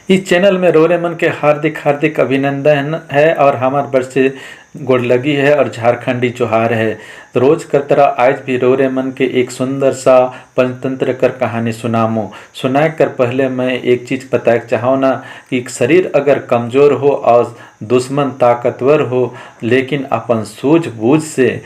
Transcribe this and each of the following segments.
इस चैनल में डोरेमन के हार्दिक हार्दिक अभिनंदन है और हमार वर्ष से गुड़लगी है और झारखंडी जोहार है। तो रोज कर तरह आज भी डोरेमन के एक सुंदर सा पंचतंत्र कर कहानी सुनाए कर पहले मैं एक चीज़ बताना चाहूँ ना कि शरीर अगर कमज़ोर हो और दुश्मन ताकतवर हो लेकिन अपन सूझबूझ से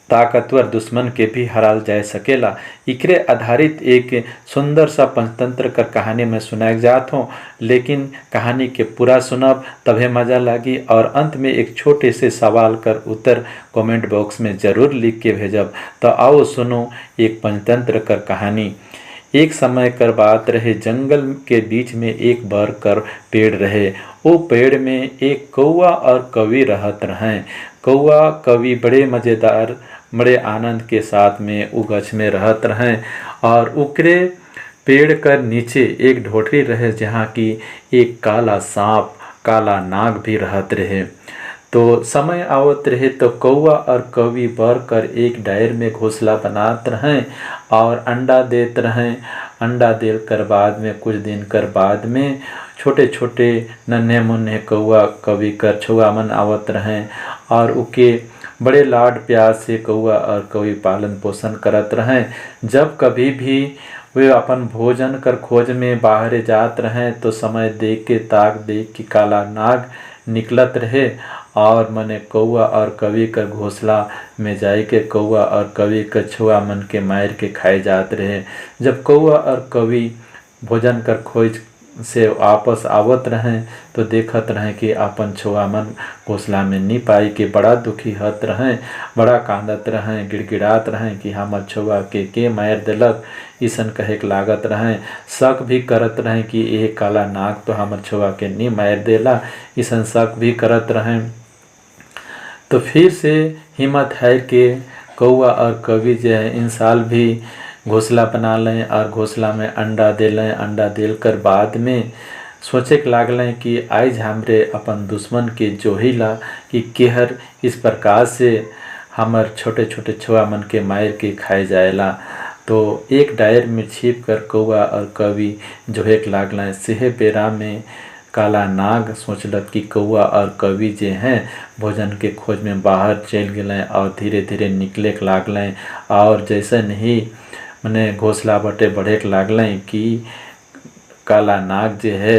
ताकतवर दुश्मन के भी हराल जा सकेला। इकरे आधारित एक सुंदर सा पंचतंत्र कर कहानी में सुनाए जात हूँ, लेकिन कहानी के पूरा सुनब तभे मज़ा लगी और अंत में एक छोटे से सवाल कर उत्तर कमेंट बॉक्स में ज़रूर लिख के भेजब। तो आओ सुनो एक पंचतंत्र कर कहानी। एक समय कर बात रहे, जंगल के बीच में एक बर कर पेड़ रहे। वो पेड़ में एक कौआ और कवि रहत रहें। कौआ कवि बड़े मज़ेदार बड़े आनंद के साथ में उगछ में रहत रहें और उकरे पेड़ कर नीचे एक ढोठरी रहे जहाँ की एक काला सांप काला नाग भी रहत रहे। तो समय आवत रहे तो कौआ और कवि बर कर एक डायर में घोंसला बनात रहें और अंडा देत रहें। अंडा देल कर बाद में कुछ दिन कर बाद में छोटे छोटे नन्हे मुन्ने कौआ कवि कर छुआ मन आवत रहें और उके बड़े लाड प्यार से कौआ और कवि पालन पोषण करत रहें। जब कभी भी वे अपन भोजन कर खोज में बाहर जात रहें तो समय देख के ताक देख कि काला नाग निकलत रहे और मने कौआ और कवि का घोंसला में जाए के कौआ और कवि का छुआ मन के मार के खाए जात रहे। जब कौआ और कवि भोजन कर खोज से वापस आवत रहें तो देखत रहें कि अपन छुआ मन घोंसला में नहीं पाई के बड़ा दुखी हत रहें, बड़ा कांदत रहें, गिड़गिड़ात रहें कि हमर छुआ के मार दिलक। ईसन कहे के लागत रहें, शक भी करत रहें कि यह काला नाग तो हमर छुआ के नहीं मार देला। ईसन शक भी करत रहें। तो फिर से हिम्मत है कि कौआ और कवि जो है इन साल भी घोंसला बना लें और घोंसला में अंडा दे लें। अंडा देल कर बाद में सोचे के लागलें कि आज हमरे अपन दुश्मन के जोहिला कि केहर इस प्रकार से हमर छोटे छोटे छुआ मन के मार के खाए जाएला। तो एक डायर में छिप कर कौआ और कवि जोहे के लागलें। सेहे बेरा में काला नाग सोचलत कि कौआ और कवि जे हैं भोजन के खोज में बाहर चल गए और धीरे धीरे निकले के लागलें और जैसे नहीं मने घोंसला बटे बढ़े के लागलें कि काला नाग जे है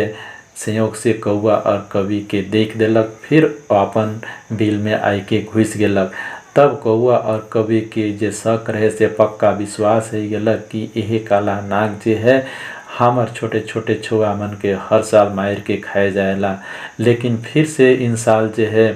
संयोग से कौआ और कवि के देख देलक, फिर अपन बिल में आई के घुस गेलक। तब कौआ और कवि के जे शक रहे से पक्का विश्वास हो गेलक कि यह काला नाग जे है हमर छोटे छोटे छुआ मन के हर साल मार के खाए जाएला। लेकिन फिर से इन साल जो है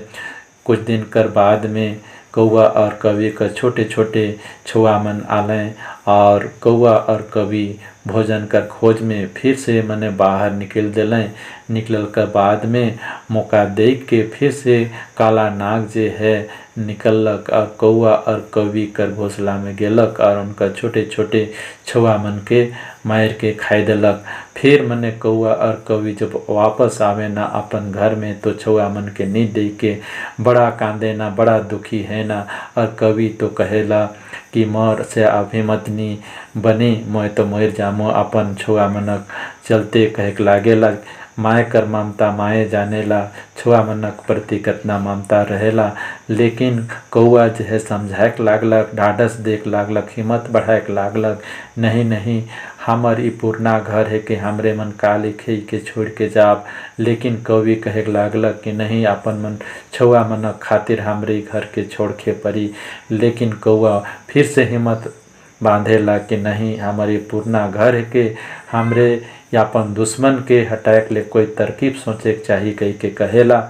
कुछ दिन कर बाद में कौआ और कवि का छोटे छोटे छुआ मन आलें और कौआ और कवि भोजन कर खोज में फिर से मने बाहर निकल दिलें। निकल कर बाद में मौका देख के फिर से काला नाग जे है निकलक और कौआ और कवि कर घोंसला में गेलक और उनका छोटे छोटे छुआ मन के मार के खाए दिलक। फिर मने कौआ और कवि जब वापस आवे ना अपन घर में तो छुआ मन के नहीं देख के बड़ा कांदे ना, बड़ा दुखी है ना। और कवि तो कहेला कि मोर से अभिमतनी बनी मोय तो मर जामो अपन छुआ मनक चलते कहे के लागेला। माए कर ममता माए जानेला, छुआ मनक प्रति कितना ममता रहेला। लेकिन कौआ जो है समझाए के लागलक, ढाढ़स देख लागलक, हिम्मत बढ़ाए के लागलक, नहीं नहीं हमर ई पुरना घर है कि हमरे मन काली खे के छोड़ के जाब। लेकिन कवि कहे के लागलक कि नहीं अपन मन छुआ मनक खातिर हमरे घर के छोड़ के पड़ी। लेकिन कौआ फिर से हिम्मत बांधेला कि नहीं हमारे पुरना घर है कि हमरे यापन दुश्मन के हटाए के लिए कोई तरकीब सोचे के चाहिए कही के कहेला।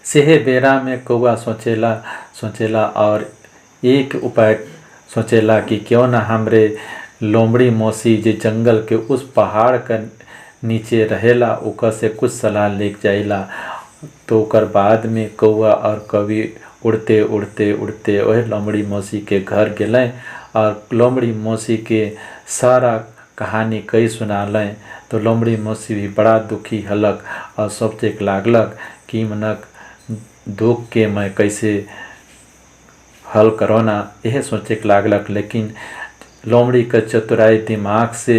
सेहे बेरा में कौआ सोचेला और एक उपाय सोचेला कि क्यों ना हमरे लोमड़ी मौसी जे जंगल के उस पहाड़ का नीचे रहेला ओकर से कुछ सलाह लेके जाइला। तो ओकर बाद में कौआ और कवि उड़ते उड़ते उड़ते वह लोमड़ी मौसी के घर गेलें और लोमड़ी मौसी के सारा कहानी कई सुनालें। तो लोमड़ी मौसी भी बड़ा दुखी हलक और सोचे के लागलक कि मनक दुख के मैं कैसे हल करोना, यह सोचे के लागलक। लेकिन लोमड़ी का चतुराई दिमाग से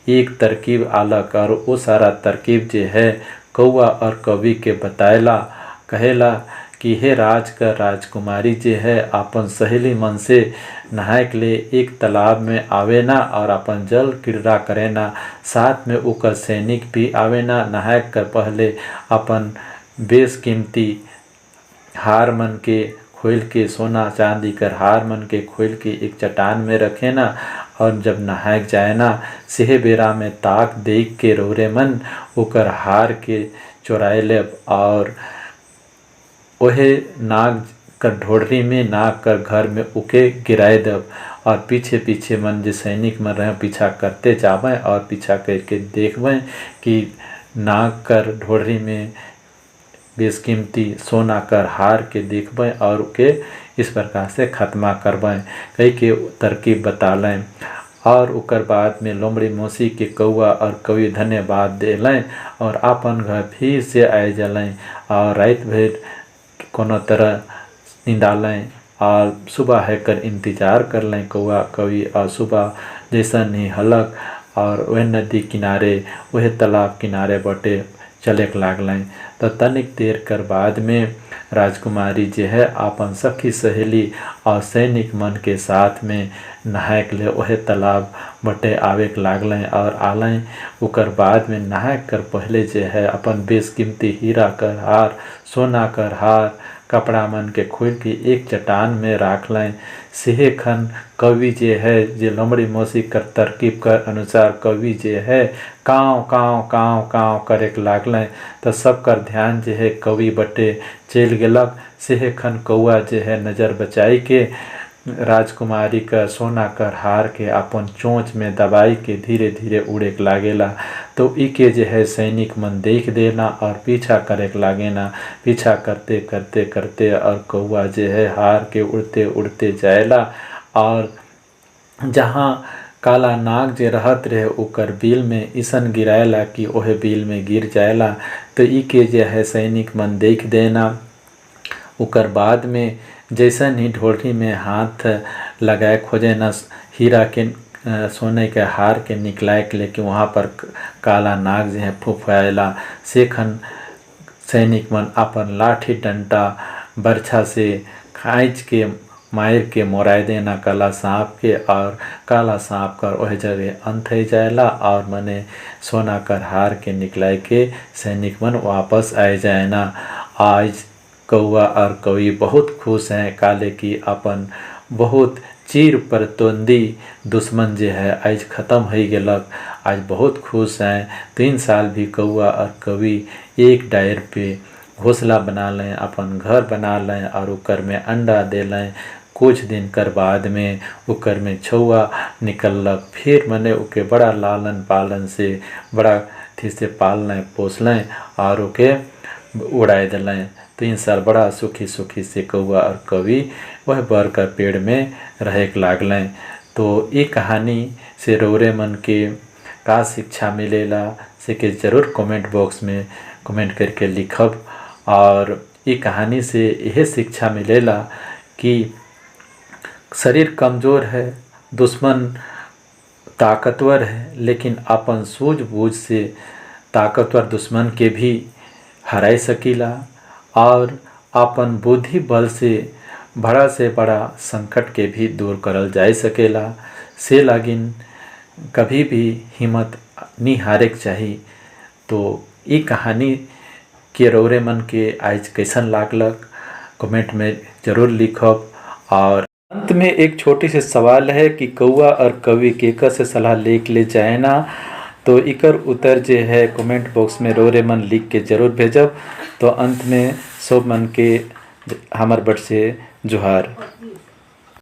एक तरकीब आलक और वो सारा तरकीब जे है कौआ और कवि के बताएला। कहेला कि हे राज का राजकुमारी जे है अपन सहेली मन से नहाए के लिए एक तालाब में आवे ना और अपन जल क्रीड़ा करे ना, साथ में ओकर सैनिक भी आवे ना। नहाए कर पहले अपन बेशकीमती हार मन के खोल के, सोना चांदी कर हार मन के खोल के एक चट्टान में रखे ना, और जब नहाए जाए ना सेहे बेरा में ताक देख के रोरे मन ओकर हार के चुराए ले और ओहे नाग कर ढोढ़री में नाग कर घर में उके गिराए दब। और पीछे पीछे मन जो सैनिक मन रहे पीछा करते जावें और पीछा करके देखवें कि नाग कर ढोढ़री में बेशकीमती सोना कर हार के देखवें और के इस प्रकार से खत्मा करवें कई के तरकीब बता लें। और उकर बाद में लोमड़ी मौसी के कौआ और कवि धन्यवाद देलें और अपन घर फिर से आए जलें और रात भर कोनो तरह निंदालें और सुबह है कर इंतज़ार कर लें कौआ कवि। और सुबह जैसा नहीं हलक और वह नदी किनारे वह तालाब किनारे बटे चले लागलें। तो तनिक देर कर बाद में राजकुमारी जे है अपन सखी सहेली और सैनिक मन के साथ में नहाए के लिए वह तालाब बटे आवे के लागलें और आलें। उकर बाद में नहाए कर पहले जे है अपन बेशकीमती हीरा कर हार, सोना कर हार, कपड़ा मन के खोल के एक चट्टान में राख लें। सेहे खन कवि जे है जे लोमड़ी मौसी कर तरकीब कर अनुसार कवि जे है काँव काँव काँव काँव करे लागलें। तो सब कर ध्यान जे है कवि बटे चल गेलक। सेहे खन कौआ जे है नज़र बचाई के राजकुमारी का सोना कर हार के अपन चोंच में दबाई के धीरे धीरे उड़े के लागेला। तो इके जे है सैनिक मन देख देना और पीछा करे के लागेना। पीछा करते करते करते और कौआ जे है हार के उड़ते उड़ते जाएला और जहाँ काला नाग जे रहत रहे ओकर बिल में इसन गिराएला कि ओहे बिल में गिर जाएला। तो इके जे है सैनिक मन देख देना। उकर बाद में जैसन ही ढोढ़ी में हाथ लगाए खोजे न हीरा के सोने के हार के निकलाए के लिए कि वहाँ पर काला नाग जो है फुफाएला। सेखन सैनिक मन अपन लाठी डंटा बरछा से खाँच के मायर के मोराए देना काला सांप के और काला सांप कर वह जगह अंत हो जाएला और मने सोना कर हार के निकलाए के सैनिक मन वापस आए जाए ना। आज कौआ और कवि बहुत खुश हैं काले की अपन बहुत चीर प्रतिद्वंदी दुश्मन जे है आज ख़त्म हो गेलक। आज बहुत खुश हैं। 3 साल भी कौआ और कवि एक डायर पे घोंसला बना लें, अपन घर बना लें और उकर में अंडा दे लें। कुछ दिन कर बाद में उकर में छुआ निकलक। फिर मने उके बड़ा लालन पालन से बड़ा थी से पाल लें पोस लें और उके उड़ाए दिलें। 3 साल बड़ा सुखी सुखी से कौआ और कवि वह बर कर पेड़ में रहे लागलें। तो ये कहानी से रौरे मन के का शिक्षा मिलेला से के ज़रूर कमेंट बॉक्स में कमेंट करके लिखब। और ये कहानी से यह शिक्षा मिलेला कि शरीर कमज़ोर है, दुश्मन ताकतवर है, लेकिन अपन सूझबूझ से ताकतवर दुश्मन के भी हराए सकीला और अपन बुद्धि बल से बड़ा संकट के भी दूर करल जा सकेला। से लागिन कभी भी हिम्मत नहीं हारे के चाहिए। तो ये कहानी के रौरे मन के आज कैसन लागलक कमेंट में ज़रूर लिखब। और अंत में एक छोटी सी सवाल है कि कौआ और कवि केकर से सलाह ले जाए ना। तो इकर उत्तर जे है कमेंट बॉक्स में रौरे मन लिख के ज़रूर भेजब। तो अंत में सब मन के हमार बट से जोहार।